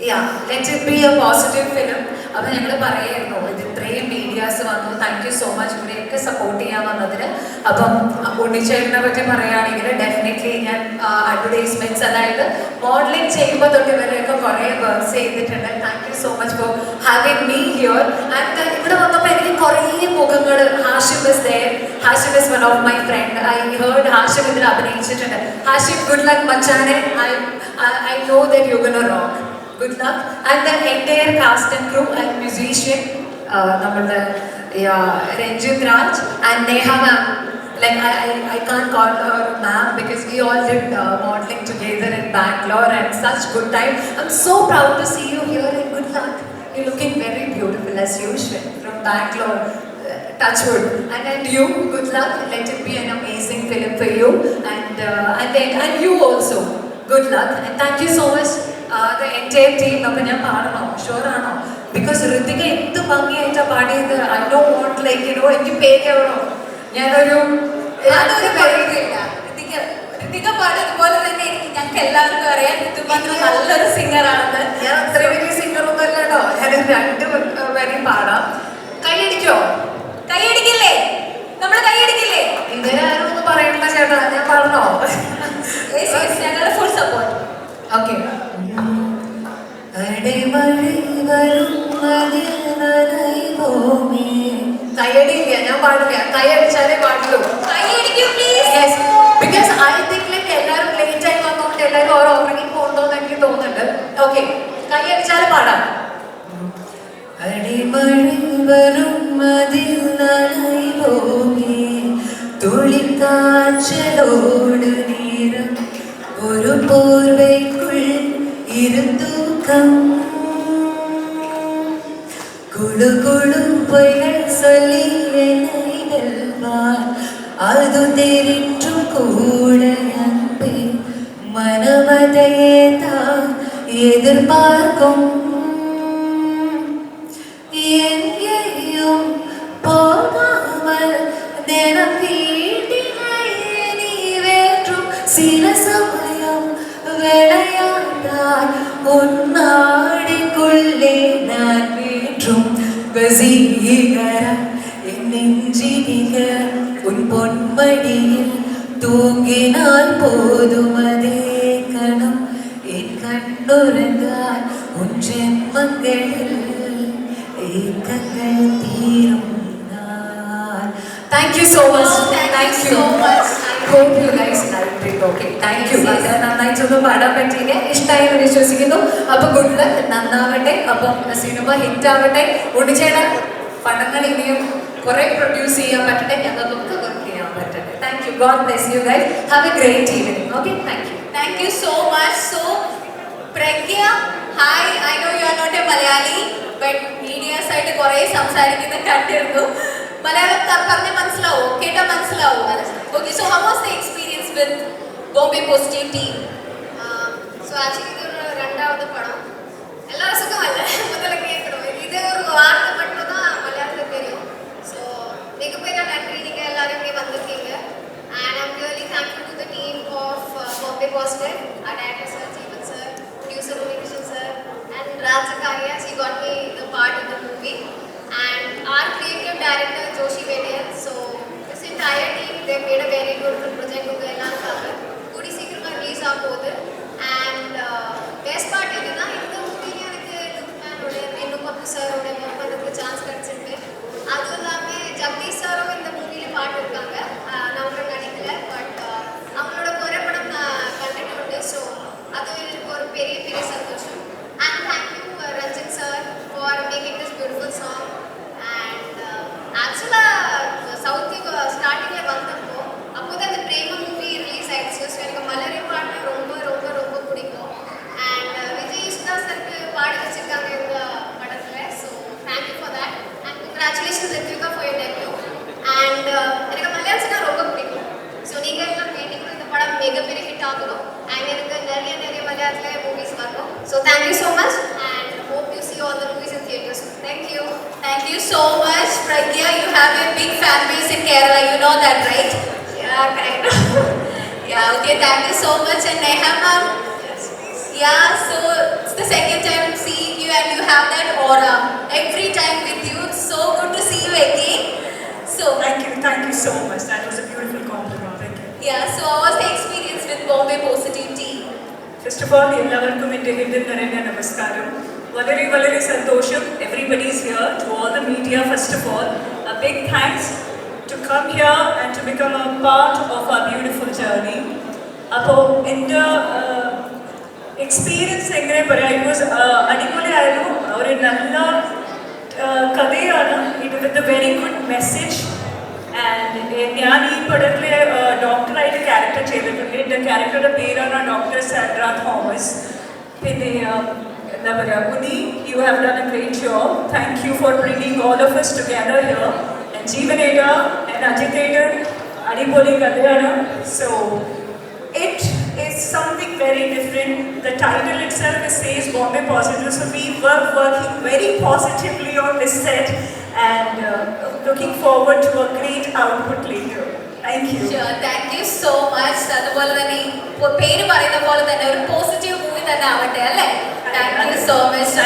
Yeah, let it be a positive film. അപ്പോൾ ഞങ്ങൾ പറയായിരുന്നു ഇത് ഇത്രയും മീഡിയാസ് വന്നു. താങ്ക് യു സോ മച്ച് ഇവരെയൊക്കെ സപ്പോർട്ട് ചെയ്യാൻ വന്നതിന്. അപ്പം ഉണ്ണിച്ചേട്ടനെ പറ്റി പറയുകയാണെങ്കിൽ ഡെഫിനറ്റ്ലി ഞാൻ അഡ്വർടൈസ്മെന്റ്സ്, അതായത് മോഡലിംഗ് ചെയ്യുമ്പോൾ തൊട്ട് ഇവരെയൊക്കെ കുറേ വർക്ക്സ് ചെയ്തിട്ടുണ്ട്. Thank you so much for having me here. And ഇവിടെ വന്നപ്പോൾ എനിക്ക് കുറേ മുഖങ്ങൾ, Hashim is there. Hashim is one of my friend. I heard Hashim ഇതിൽ അഭിനയിച്ചിട്ടുണ്ട്. ഹാഷിം, ഗുഡ് ലക്ക് മച്ചാനെ. I know that you're gonna rock. Good luck. And the entire cast and crew and musician, നമ്മുടെ Ranjit Raj and Neha ma'am. Like I can't call her ma'am because we all did modeling together in Bangalore and such good time. I'm so proud to see you here and good luck. You're looking very beautiful as usual from Bangalore. Touchwood. And you, good luck. Let it be an amazing film for you. And you also. Good luck. And thank you so much. The entire team. അപ്പോൾ ഞാൻ പാടണോ? Sure ആണോ? Because Ritika എന്ത് ഭംഗിയായിട്ടാണ് പാടിയത്. I don't want like you know എനിക്ക് പേടിയാവണോ? ഞാനൊരു പേടിയില്ല. ഋതിക പാടിയതുപോലെ തന്നെ ഞങ്ങൾക്ക് എല്ലാവർക്കും അറിയാം ഋതു മാത്രം നല്ലൊരു സിംഗറാണെന്ന്. ഞാൻ അത്ര വലിയ സിംഗറൊന്നും അല്ലല്ലോ. ഞാൻ രണ്ട് വരി പാടാം. കൈയടിക്കോ? കൈയടിക്കില്ലേ? നമ്മൾ കൈയടിക്കില്ലേ? ഇവരാരും ഒന്നും പറയണ്ട ചേട്ടാ, ഞാൻ പാടണോ? ഞങ്ങളുടെ ഫുൾ സപ്പോർട്ട്. ഓക്കെ. കൈയടിയില്ല, ഞാൻ പാടില്ല. കൈയടിച്ചാലേ പാടുള്ളൂ. കൈയടിക്കൂ please. Yes, because I think like എല്ലാവരും ലേറ്റ് ആയി വന്നോണ്ട് എല്ലാവരും ഓരോ ഉറങ്ങി പോകുന്നോന്ന് എനിക്ക് തോന്നുന്നുണ്ട്. ഓക്കെ, കൈയടിച്ചാലേ പാടാം. അടിമഴി വരും മതിൽ നനയുമേ തുളിക്കാച്ചലോട് നീരം ഒരു പോർവയ്ക്കുൾ ഇരുത്തൂക്കം കുളുകുളു പൊയ്കൾ சொல்லி என்னை வெல்வார் அது தெரிற்றும் கூட அன்பே மனமதையே தான் எதிர்பார்க்கும் எங்கேயும் போகாமல் தினம் வீட்டிலே நீ வேற்றும் சில சமயம் விளையாட்டால் உன்னாடிக்குள்ளே நான் வேற்றும் வசீகரம் என் நெஞ்சினிக உன் பொன்மடியில் தூங்கினால் போதும் அதே கணம் என் கண்ணுறங்கால் உன் ஜென்மங்களில் ஏக்கங்கள் தீரும் நாள். Thank you so much. Thank you so much. hope you guys liked it. Okay, thank you. നന്നായിട്ടൊന്നും പാടാൻ പറ്റിയില്ല, ഇഷ്ടമായി എന്ന് വിശ്വസിക്കുന്നു. അപ്പൊ ഗുഡ് ലക്ക്, നന്നാവട്ടെ. അപ്പം സിനിമ ഹിറ്റ് ആവട്ടെ. ഉണ്ണിച്ചേട്ടൻ പടങ്ങൾ ഇനിയും കുറെ പ്രൊഡ്യൂസ് ചെയ്യാൻ പറ്റട്ടെ, ഞങ്ങൾക്കൊക്കെ വർക്ക് ചെയ്യാൻ പറ്റട്ടെ. Thank you. God bless you guys. Have a great evening. Okay, thank you. Thank you so much. So, Pragya, hi. I know you are not a Malayali, but media side കുറെ സംസാരിക്കുന്ന കണ്ടിരുന്നു. മലയാളം പറഞ്ഞ മനസ്സിലാവോ? കേട്ടാ മനസ്സിലാവോ? Okay, so how was the experience with Bombay Positive team? So actually ഇതൊരു രണ്ടാമത്തെ പടം. എല്ലാവരും സുഖമല്ല முதல்ல கேட்கணும். இது ஒரு வார்த்தை மட்டும் தான் மலையாளத்துல தெரியும். So மிகப்பெரிய நன்றி, நீங்க எல்லாரும் இங்கே வந்திருக்கீங்க. And I'm really thankful to the team of Bombay Positive, our director sir, Jeevan sir, producer Unikishan sir, and Raj Zakaria. She got me the part in the movie. And our creative director Joshi Vedel. So this entire team, they made a very good project. உங்க எல்லாருக்காக கூடி சீக்கிரமா release ஆக போகுது. And best part என்னன்னா இந்த மூவில எனக்கு லுக்மேனோட ரெண்டு கப்பு சாரோட ஒர்க் பண்ணுறதுக்கு சான்ஸ் கிடைச்சிருக்கு. அதுவும் இல்லாமல் ஜகதீஷ் சாரும் இந்த மூவில பாட்டு இருக்காங்க. நம்ம நடிக்கல, பட் அவங்களோட குறைப்படம் நான் கண்டுட்டு உண்டு. ஸோ அது எனக்கு ஒரு பெரிய பெரிய சந்தோஷம். And thank you Ranjit sir for making this beautiful song. And ஆக்சுவலாக சவுத்துக்கு ஸ்டார்டிங்கில் வந்தப்போ அப்போதான் அந்த பிரேம மூவி ரிலீஸ் ஆயிடுச்சு. ஸோ எனக்கு மலரி பாட்டு ரொம்ப ரொம்ப ரொம்ப பிடிக்கும். அண்ட் விஜய் இஷ்டா சருக்கு பாடி வச்சிருக்காங்க இந்த படத்தில். So thank you for that. And congratulation Rithvika for your debut. And எனக்கு மலையாளம்னா ரொம்ப பிடிக்கும். ஸோ நீங்கள் எல்லாம் வேண்டிக்கணும் இந்த படம் மிகப்பெரிய ஹிட் ஆகணும். அண்ட் எனக்கு நிறைய நிறைய மலையாளத்தில் மூவிஸ் வரணும். So thank you so much. And hope you see all the movies in theaters. Thank you. Thank you so much, Pragya. You have a big fan base in Kerala. You know that, right? Yeah, kind of. Yeah. Okay. Thank you so much. And Neha ma'am. Yes, please. Yeah. So it's the second time seeing you, and you have that aura every time with you. It's so good to see you again. So Thank you so much. That was a beautiful compliment. Thank you. yeah. So how was the experience with Bombay Positive team? First of all, എല്ലാവർക്കും എൻ്റെ ഹൃദയം നിറഞ്ഞ നമസ്കാരം. വളരെ വളരെ സന്തോഷം. Everybody is here. To all the media, first of all, a big thanks to come here and to become a part of our beautiful journey. അപ്പോൾ എൻ്റെ എക്സ്പീരിയൻസ് എങ്ങനെ പറയാം, ഇറ്റ് വാസ് അടിപൊളിയായിരുന്നു. ഒരു നല്ല കഥയാണ്. ഇത് with a very good message. And ഞാൻ ഈ പടത്തിലെ ഡോക്ടറായിട്ട് ക്യാരക്ടർ ചെയ്തിട്ടുണ്ട്. എൻ്റെ ക്യാരക്ടറുടെ പേരാണ് ഡോക്ടർ സാൻഡ്ര തോമസ്. പിന്നെ എന്താ പറയുക, Unni, you have done a great job. Thank you for bringing all of us together here. And ജീവനേട്ട and അജിത്തേട്ടൻ അടിപൊളി കഥയാണ്. So it is something very different. The title itself says Bombay Positive. So we were working very positively on this set and looking forward to a great output later. Thank you. Sure. Thank you so much. അതുപോലെ തന്നെ പേര് പറയുന്ന പോലെ തന്നെ ഒരു positive movie തന്നെ ആവട്ടെ അല്ലേ? Thank you so much. So,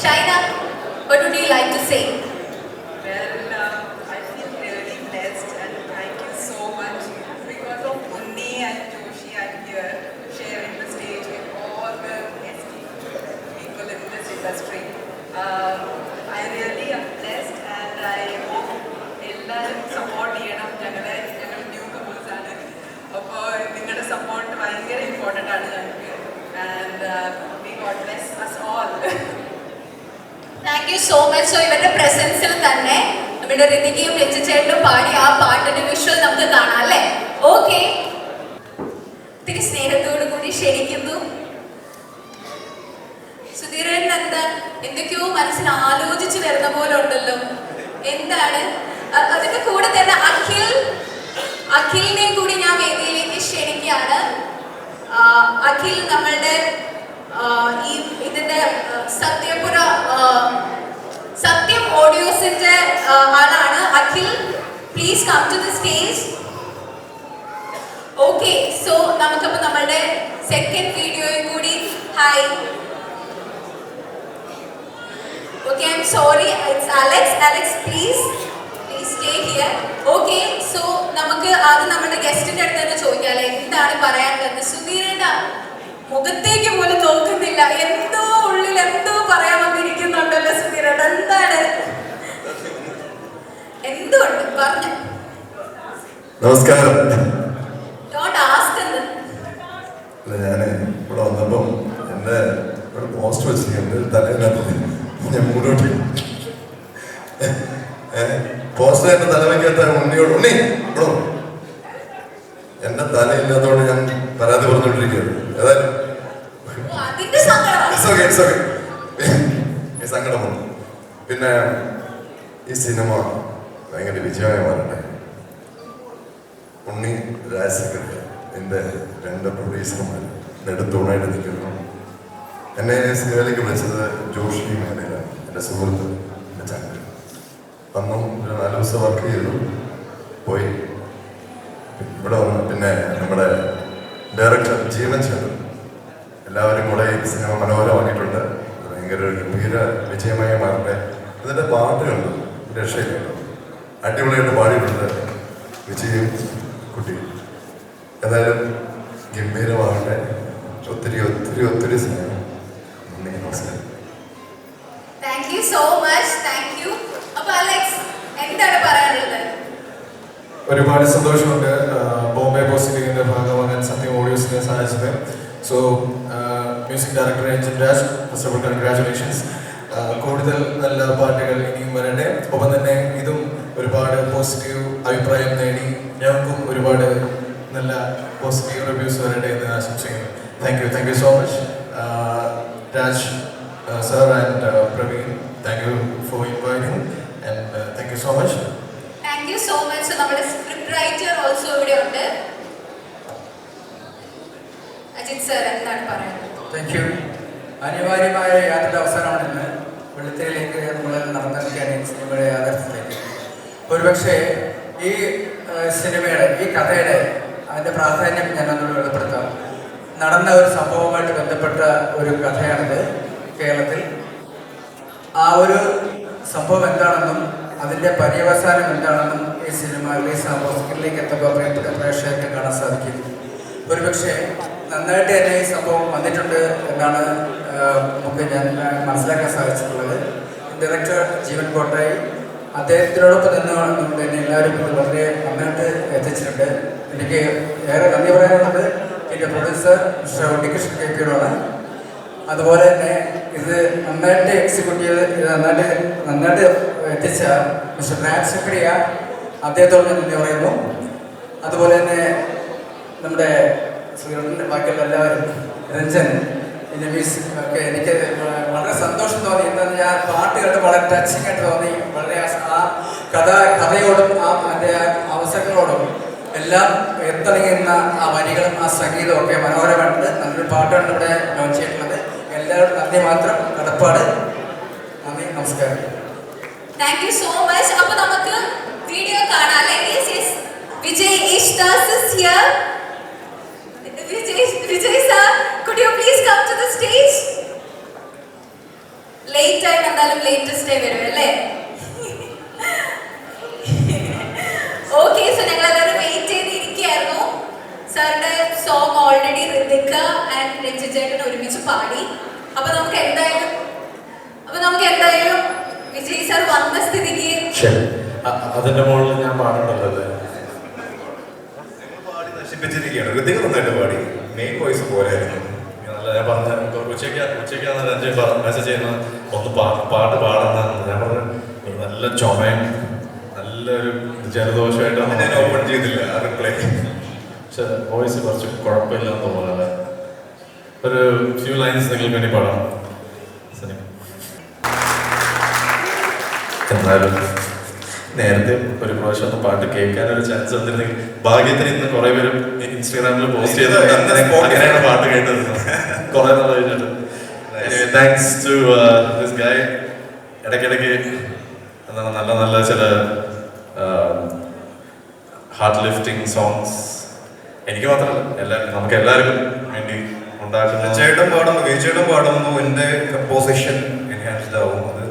Shaina, what would you like to say? Well, I feel really blessed and thank you so much. Because of Unni and Joshi, I'm here sharing the stage with all the people in this industry. I really am blessed and I hope എല്ലാവരും support ചെയ്യണം. ഞങ്ങൾ new couples ആണ്. അപ്പോൾ നിങ്ങളുടെ support ഭയങ്കര important ആണ് ഞങ്ങൾക്ക്. And may God bless us all. Thank you so much. So ഇവരുടെ പ്രസൻസിൽ തന്നെ നമ്മുടെ ഋതികയും രഞ്ജിച്ചേട്ടനും പാടി ആ പാട്ടിന്റെ വിഷ്വൽ നമുക്ക് കാണാം അല്ലേ? ഓക്കെ. ഒത്തിരി സ്നേഹത്തോടു കൂടി ക്ഷണിക്കുന്നു. സുധീരൻ എന്താ എന്തൊക്കെയോ മനസ്സിൽ ആലോചിച്ച് വരുന്ന പോലെ ഉണ്ടല്ലോ, എന്താണ്? അതിന്റെ കൂടെ തന്നെ അഖിലിനെ കൂടി ഞാൻ വേദിയിലേക്ക് ക്ഷണിക്കുകയാണ്. അഖിൽ നമ്മളുടെ ഈ ഇതിന്റെ സത്യം ഓഡിയോസിന്റെ ആളാണ്. Akhil, please come to the stage. Okay. So നമുക്കപ്പോൾ നമ്മളുടെ സെക്കൻഡ് വീഡിയോയും കൂടി hi. Okay, I'm sorry, it's Alex. Alex, please stay here. Okay, so നമുക്ക് ആദ്യം നമ്മുടെ ഗസ്റ്റിന്റെ അടുത്ത് തന്നെ ചോദിക്കാല്ലേ, എന്താണ് പറയാനുള്ളത്? സുധീരേട്ട മുഖത്തേക്ക് പോലും നോക്കുന്നില്ല, എന്തോ ഉള്ളിൽ എന്തോ പറയാൻ വന്നിരിക്കുന്നുണ്ടല്ലോ സുധീരേട്ട, എന്താണ്? എന്തുകൊണ്ട് പറഞ്ഞു? നമസ്കാരം. പോസ്റ്റർ എന്റെ തലവയ്ക്കകത്ത ഉണ്ണിയോട് ഉണ്ണി ബ്രോ എന്റെ തലയില്ലാത്തതുകൊണ്ട് ഞാൻ പരാതി പറഞ്ഞുകൊണ്ടിരിക്കുകയാണ്. ഏതായാലും അതിന്റെ സങ്കടം സങ്കടം വന്നു. പിന്നെ ഈ സിനിമ ഭയങ്കര വിജയമായി മാറട്ടെ. ഉണ്ണി രാജശേഖരൻ എൻ്റെ 2 പ്രൊഡ്യൂസർമാർ നെടുത്തൂണായിട്ട് നിൽക്കുന്നു. എന്നെ സിനിമയിലേക്ക് വിളിച്ചത് ജോഷി മേഖലയിലാണ്, എൻ്റെ സുഹൃത്ത്, എൻ്റെ ചാനൽ. വന്നു ഒരു 4 ദിവസം വർക്ക് ചെയ്തു, പോയി. ഇവിടെ വന്നു. പിന്നെ നമ്മുടെ ഡയറക്ടർ ജീവൻ ചേട്ടൻ, എല്ലാവരും കൂടെ ഈ സിനിമ മനോഹരമാക്കിയിട്ടുണ്ട്. ഭയങ്കര ഒരു ഗംഭീര വിജയമായി മാറട്ടെ. ഇതിൻ്റെ പാട്ടുകളുണ്ട്, രക്ഷയിലുണ്ട്, അടിപൊളിയായിട്ട് പാടിയിട്ടുണ്ട് വിജയും കുട്ടി. ഏതായാലും ഗംഭീരമാകട്ടെ. ഒത്തിരി ഒത്തിരി ഒത്തിരി സ്നേഹം. നന്ദി, നമസ്കാരം. Thank you so much. Thank U. അപ്പൊ അലക്സ്, എന്താണ് പറയാനുള്ളത്? ഒരുപാട് സന്തോഷമുണ്ട് ബോംബെ പോസിറ്റീവിന്റെ ഭാഗമാകാൻ സത്യം ഓഡിയോസിനെ സഹായിച്ചത്. So music director Ranjin Raj, first of all congratulations. കൂടുതൽ നല്ല പാട്ടുകൾ ഇനിയും വരട്ടെ. ഒപ്പം തന്നെ ഇതും ഒരുപാട് പോസിറ്റീവ് അഭിപ്രായം നേടി ഞങ്ങൾക്കും ഒരുപാട് നല്ല പോസിറ്റീവ് റിവ്യൂസ് വരട്ടെ എന്ന് ആശംസിക്കുന്നു. Thank you so much Raj sir and Praveen. Thank you for inviting and thank you so much. Thank you so much. നമ്മുടെ സ്ക്രിപ്റ്റ് റൈറ്റർ ഓൾസോ ഇവിടെ ഉണ്ട്. അജിത് സർ, എന്താണ് പറയുന്നത്? Thank you. അനിവാര്യമായ യാത്രയുടെ അവസാനമാണെന്ന് വെളുത്തിലേക്ക് നമ്മൾ നടന്നിരിക്കുകയാണ് ഈ സിനിമയുടെ യാഥാർത്ഥ്യത്തിലേക്ക്. ഒരുപക്ഷെ ഈ സിനിമയുടെ ഈ കഥയുടെ അതിൻ്റെ പ്രാധാന്യം ഞാനൊന്നുകൂടി വെളിപ്പെടുത്താം. നടന്ന ഒരു സംഭവവുമായിട്ട് ബന്ധപ്പെട്ട ഒരു കഥയാണിത്. കേരളത്തിൽ ആ ഒരു സംഭവം എന്താണെന്നും അതിൻ്റെ പര്യവസാനം എന്താണെന്നും ഈ സിനിമ റിലീസ് ഹോസ്പിറ്റലിലേക്ക് എത്തുമ്പോൾ പ്രിയപ്പെട്ട പ്രേക്ഷകർക്ക് കാണാൻ സാധിക്കും. ഒരുപക്ഷെ നന്നായിട്ട് തന്നെ ഈ സംഭവം വന്നിട്ടുണ്ട് എന്നാണ് നമുക്ക് ഞാൻ മനസ്സിലാക്കാൻ സാധിച്ചിട്ടുള്ളത്. ഡയറക്ടർ ജീവൻ കോട്ടായി അദ്ദേഹത്തിനോടൊപ്പം നിന്നുകൊണ്ട് തന്നെ എല്ലാവരും ഇത് വളരെ നന്നായിട്ട് എത്തിച്ചിട്ടുണ്ട്. എനിക്ക് ഏറെ നന്ദി പറയാനുള്ളത് എൻ്റെ പ്രൊഡ്യൂസർ മിസ്റ്റർ ഉണ്ണികൃഷ്ണൻ KP-യോടാണ്. അതുപോലെ തന്നെ ഇത് നന്നായിട്ട് എക്സിക്യൂട്ട് ചെയ്ത് ഇത് നന്നായിട്ട് എത്തിച്ച മിസ്റ്റർ രാജ് സക്രിയ, അദ്ദേഹത്തോട് ഞാൻ നന്ദി പറയുന്നു. അതുപോലെ തന്നെ നമ്മുടെ ശ്രീകണ്ഠൻ്റെ ബാക്കിയുള്ള എല്ലാവരും, രഞ്ജൻ, ഇനമീസ് ഒക്കെ എനിക്ക് വളരെ സന്തോഷം തോന്നി. എന്താണെന്ന് ഞാൻ പാട്ട് കേട്ട് വളരെ ടച്ചിങ് ആയിട്ട് തോന്നി. വളരെ ആ കഥയോടും അതിൻ്റെ അവസരങ്ങളോടും എല്ലാം എത്തിറങ്ങുന്ന ആ വരികളും ആ സംഗീതവും ഒക്കെ മനോഹരമായിട്ട് നല്ലൊരു പാട്ടാണ് ഇവിടെ ലോഞ്ച് ചെയ്തിട്ടുള്ളത്. എല്ലാവരും നന്ദി മാത്രം, കടപ്പാട്. നന്ദി, നമസ്കാരം. Thank you so much. അപ്പൊ നമുക്ക് വീഡിയോ കാണാം അല്ലേ? Vijay Yesudas is here. Vijay sir, could you please come to the stage? Late time എന്തായാലും latest day വരും അല്ലേ? Okay, so ഞങ്ങൾ എല്ലാവരും വെയിറ്റ് ചെയ്തിരിക്കുകയായിരുന്നു. സാറിന്റെ song already Ritika and Ranjin ചേട്ടൻ ഒരുമിച്ച് പാടി. അപ്പൊ നമുക്ക് എന്തായാലും വിജയ് സാർ വന്ന സ്ഥിതിക്ക് അതിന്റെ മുകളിൽ ഞാൻ പാടേണ്ടത് നശിപ്പിച്ചിരിക്കുകയാണ്. ഋതിക നന്നായിട്ട് പാടി, മെയിൻ വോയിസ് പോരായിരുന്നു. ഞാൻ പറഞ്ഞ ഉച്ചയ്ക്കാണ് രഞ്ജൻ മെസ്സേജ് ചെയ്യുന്നത്, ഒന്ന് പാട്ട് പാടുന്നതാണ്. ഞാൻ പറഞ്ഞു നല്ല ചുമയും നല്ലൊരു ജലദോഷമായിട്ടാണ് ഞാൻ ഓപ്പൺ ചെയ്തില്ല റിപ്ലൈ. പക്ഷെ വോയിസ് കുറച്ച് കുഴപ്പമില്ലെന്ന് തോന്നുന്നത്. ഒരു ഫ്യൂ ലൈൻസ് നിങ്ങൾക്ക് വേണ്ടി പാടാം. എന്നാലും നേരത്തെ ഒരു പ്രാവശ്യം ഒന്ന് പാട്ട് കേൾക്കാനൊരു ചാൻസ് വന്നിരുന്നെങ്കിൽ, ഭാഗ്യത്തിന് ഇന്ന് കുറെ പേര് ഇൻസ്റ്റാഗ്രാമിൽ പോസ്റ്റ് ചെയ്ത് അങ്ങനെയാണ് പാട്ട് കേട്ടത് കുറെ നാൾ കഴിഞ്ഞിട്ട്. Thanks to this guy. ഇടയ്ക്കിടയ്ക്ക് എന്താണ് നല്ല നല്ല ചില ഹാർട്ട് ലിഫ്റ്റിംഗ് സോങ്സ് എനിക്ക് മാത്രമല്ല നമുക്ക് എല്ലാവർക്കും വേണ്ടി ഉണ്ടാക്കുന്ന. ചേട്ടൻ പാടുന്നു എൻ്റെ കമ്പോസിഷൻ എൻഹാൻസ്ഡ് ആവും. അത്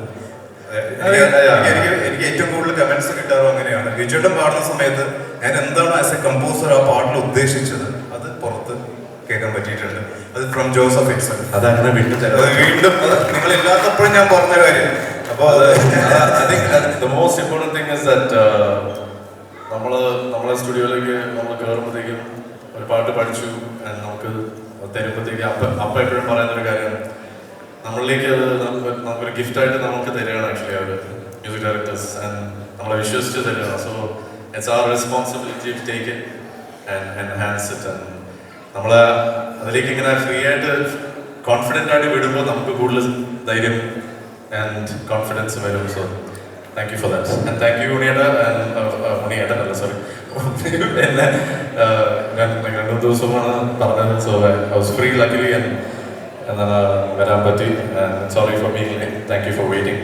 എനിക്ക് ഏറ്റവും കൂടുതൽ കമന്റ്സ് കിട്ടാറും അങ്ങനെയാണ്. വിജയേട്ടൻ പാടുന്ന സമയത്ത് ഞാൻ എന്താണ് ആസ് എ കമ്പോസർ ആ പാട്ടിൽ ഉദ്ദേശിച്ചത് അത് പുറത്ത് കേൾക്കാൻ പറ്റിയിട്ടുണ്ട്. അത് ഫ്രം ജോസഫ് ഇറ്റ്സെൽഫ്. അതങ്ങനെ വീണ്ടും നിങ്ങൾ ഇല്ലാത്തപ്പോഴും ഞാൻ പറഞ്ഞ കാര്യം. അപ്പോൾ the most important thing is that നമ്മളെ സ്റ്റുഡിയോയിലേക്ക് നമ്മൾ കയറുമ്പോഴത്തേക്കും ഒരു പാട്ട് പഠിച്ചു നമുക്ക് തരുമ്പോഴത്തേക്ക് അപ്പ എപ്പോഴും പറയുന്നൊരു കാര്യമാണ്, നമ്മളിലേക്ക് അത് നമുക്കൊരു ഗിഫ്റ്റായിട്ട് നമുക്ക് തരികയാണ് ആക്ച്വലി അവർ മ്യൂസിക് മ്യൂസിക് ഡയറക്ടേഴ്സ് ആൻഡ് നമ്മളെ വിശ്വസിച്ച് തരുകയാണ്. So it's our responsibility to take it and enhance it. And നമ്മളെ അതിലേക്ക് ഇങ്ങനെ ഫ്രീ ആയിട്ട് കോൺഫിഡൻ്റ് ആയിട്ട് വിടുമ്പോൾ നമുക്ക് കൂടുതൽ ധൈര്യം ആൻഡ് കോൺഫിഡൻസ് വരും. So thank you for that and thank you ഉണ്ണിയേട്ട ഉണ്ണിയേട്ടൻ അല്ല സോറി എന്നെ ഞാൻ 2 ദിവസമാണ് പറഞ്ഞത്. So I was free luckily എന്താണ് വരാൻ പറ്റി. Sorry for being late. Thank you for waiting.